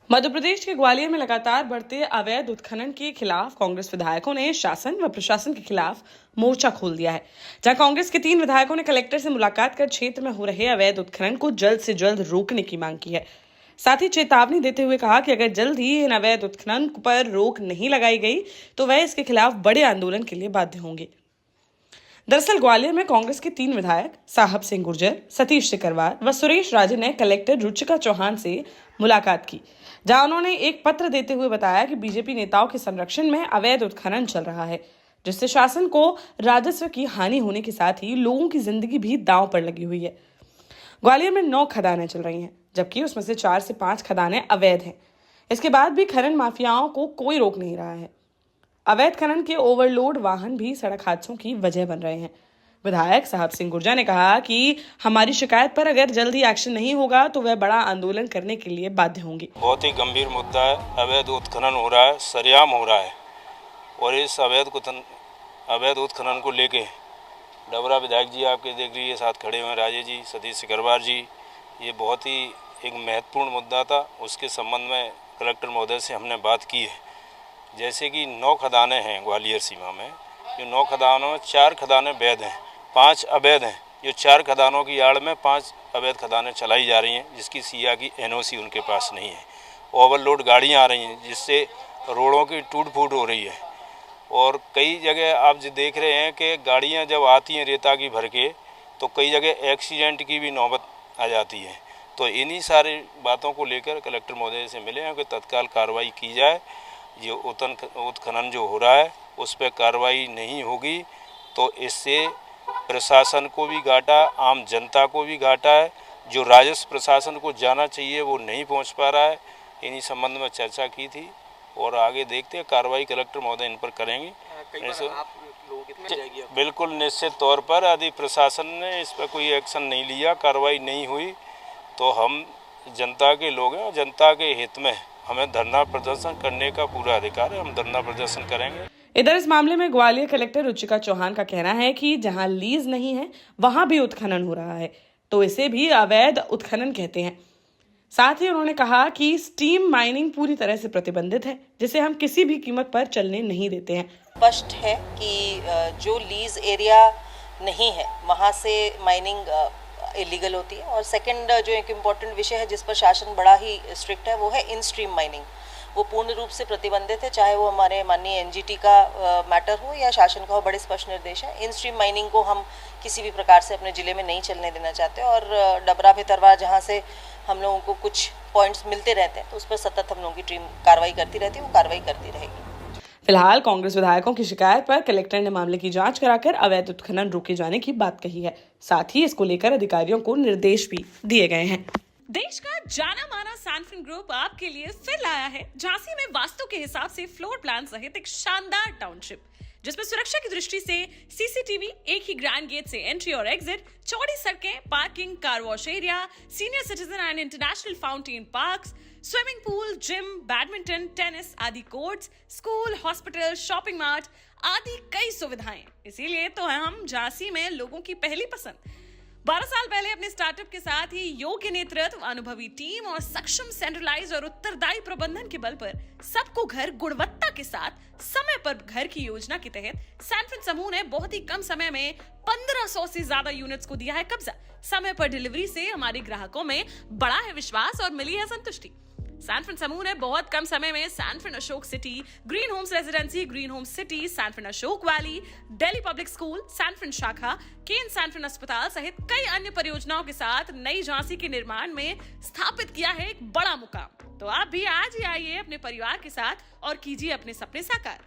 मध्य प्रदेश के ग्वालियर में लगातार बढ़ते अवैध उत्खनन के खिलाफ कांग्रेस विधायकों ने शासन व प्रशासन के खिलाफ मोर्चा खोल दिया है। जहां कांग्रेस के 3 विधायकों ने कलेक्टर से मुलाकात कर क्षेत्र में हो रहे अवैध उत्खनन को जल्द से जल्द रोकने की मांग की है। साथ ही चेतावनी देते हुए कहा कि अगर जल्द ही इन अवैध उत्खनन पर रोक नहीं लगाई गई तो वह इसके खिलाफ बड़े आंदोलन के लिए बाध्य होंगे। दरअसल ग्वालियर में कांग्रेस के 3 विधायक साहब सिंह गुर्जर, सतीश सिकरवार व सुरेश राजे ने कलेक्टर रुचिका चौहान से मुलाकात की, जहां उन्होंने एक पत्र देते हुए बताया कि बीजेपी नेताओं के संरक्षण में अवैध उत्खनन चल रहा है, जिससे शासन को राजस्व की हानि होने के साथ ही लोगों की जिंदगी भी दांव पर लगी हुई है। ग्वालियर में 9 खदानें चल रही हैं, जबकि उसमें से 4 से 5 खदानें अवैध हैं। इसके बाद भी खनन माफियाओं को कोई रोक नहीं रहा है। अवैध खनन के ओवरलोड वाहन भी सड़क हादसों की वजह बन रहे हैं। विधायक साहब सिंह गुर्जर ने कहा कि हमारी शिकायत पर अगर जल्दी एक्शन नहीं होगा तो वह बड़ा आंदोलन करने के लिए बाध्य होंगे। बहुत ही गंभीर मुद्दा है। अवैध उत्खनन हो रहा है, सरेआम हो रहा है, और इस अवैध उत्खनन को लेके डबरा विधायक जी आपके देख लीजिए साथ खड़े हुए राजे जी, सतीश सिकरवार जी, ये बहुत ही एक महत्वपूर्ण मुद्दा था। उसके संबंध में कलेक्टर महोदय से हमने बात की है। जैसे कि 9 खदानें हैं ग्वालियर सीमा में, जो 9 खदानों में 4 खदानें वैध हैं, 5 अवैध हैं। जो 4 खदानों की आड़ में 5 अवैध खदानें चलाई जा रही हैं, जिसकी सिया की एनओसी उनके पास नहीं है। ओवरलोड गाड़ियां आ रही हैं, जिससे रोडों की टूट फूट हो रही है। और कई जगह आप जो देख रहे हैं कि गाड़ियां जब आती हैं रेता की भर के, तो कई जगह एक्सीडेंट की भी नौबत आ जाती है। तो इन्हीं सारी बातों को लेकर कलेक्टर महोदय से मिले हैं कि तत्काल कार्रवाई की जाए। ये उत्खनन जो हो रहा है उस पर कार्रवाई नहीं होगी तो इससे प्रशासन को भी घाटा, आम जनता को भी घाटा है। जो राजस्व प्रशासन को जाना चाहिए वो नहीं पहुंच पा रहा है। इन्हीं संबंध में चर्चा की थी और आगे देखते हैं कार्रवाई कलेक्टर महोदय इन पर करेंगे। बिल्कुल निश्चित तौर पर यदि प्रशासन ने इस पर कोई एक्शन नहीं लिया, कार्रवाई नहीं हुई, तो हम जनता के लोग हैं और जनता के हित में हमें धरना प्रदर्शन करने का पूरा अधिकार है। हम धरना प्रदर्शन करेंगे। इधर इस मामले में ग्वालियर कलेक्टर रुचिका चौहान का कहना है कि जहां लीज नहीं है वहां भी उत्खनन हो रहा है, तो इसे भी अवैध उत्खनन कहते हैं। साथ ही उन्होंने कहा कि स्टीम माइनिंग पूरी तरह से प्रतिबंधित है, जिसे हम किसी भी कीमत पर चलने नहीं देते हैं। स्पष्ट है कि जो लीज एरिया नहीं है वहां से माइनिंग इलीगल होती है। और सेकंड जो एक इम्पॉर्टेंट विषय है जिस पर शासन बड़ा ही स्ट्रिक्ट है वो है इन स्ट्रीम माइनिंग। वो पूर्ण रूप से प्रतिबंधित है, चाहे वो हमारे माननीय एनजीटी का मैटर हो या शासन का हो। बड़े स्पष्ट निर्देश है। इन स्ट्रीम माइनिंग को हम किसी भी प्रकार से अपने ज़िले में नहीं चलने देना चाहते। और डबरा भितरवा जहाँ से हम लोगों को कुछ पॉइंट्स मिलते रहते हैं तो उस पर सतत हम लोगों की टीम कार्रवाई करती रहती है, वो कार्रवाई करती रहेगी। फिलहाल कांग्रेस विधायकों की शिकायत पर कलेक्टर ने मामले की जांच कराकर अवैध उत्खनन रोके जाने की बात कही है। साथ ही इसको लेकर अधिकारियों को निर्देश भी दिए गए हैं। देश का जाना माना सैनफिन ग्रुप आपके लिए फिर लाया है झांसी में वास्तु के हिसाब से फ्लोर प्लान सहित एक शानदार टाउनशिप, जिसमें सुरक्षा की दृष्टि से सीसीटीवी, एक ही ग्रैंड गेट से एंट्री और एग्जिट, चौड़ी सड़कें, parking, car wash area, senior citizen and international fountain parks, swimming pool, gym, badminton, tennis आदि courts, school, hospital, shopping mart आदि कई सुविधाएं। इसीलिए तो हम झांसी में लोगों की पहली पसंद। 12 साल पहले अपने स्टार्टअप के साथ ही योग्य नेतृत्व, अनुभवी टीम और सक्षम सेंट्रलाइज और उत्तरदायी प्रबंधन के बल पर सबको घर गुणवत्ता के साथ समय पर घर की योजना के तहत सैनफिन समूह ने बहुत ही कम समय में 1500 से ज्यादा यूनिट्स को दिया है कब्जा। समय पर डिलीवरी से हमारे ग्राहकों में बड़ा है विश्वास और मिली है संतुष्टि। सैनफिन समूह ने बहुत कम समय में सैनफिन Ashok city, green homes residency, green homes city, सैनफिन Ashok valley, Delhi public school, सैनफिन शाखा, केन सैनफिन अस्पताल सहित कई अन्य परियोजनाओं के साथ नई झांसी के निर्माण में स्थापित किया है एक बड़ा मुकाम। तो आप भी आज ही आइए अपने परिवार के साथ और कीजिए अपने सपने साकार।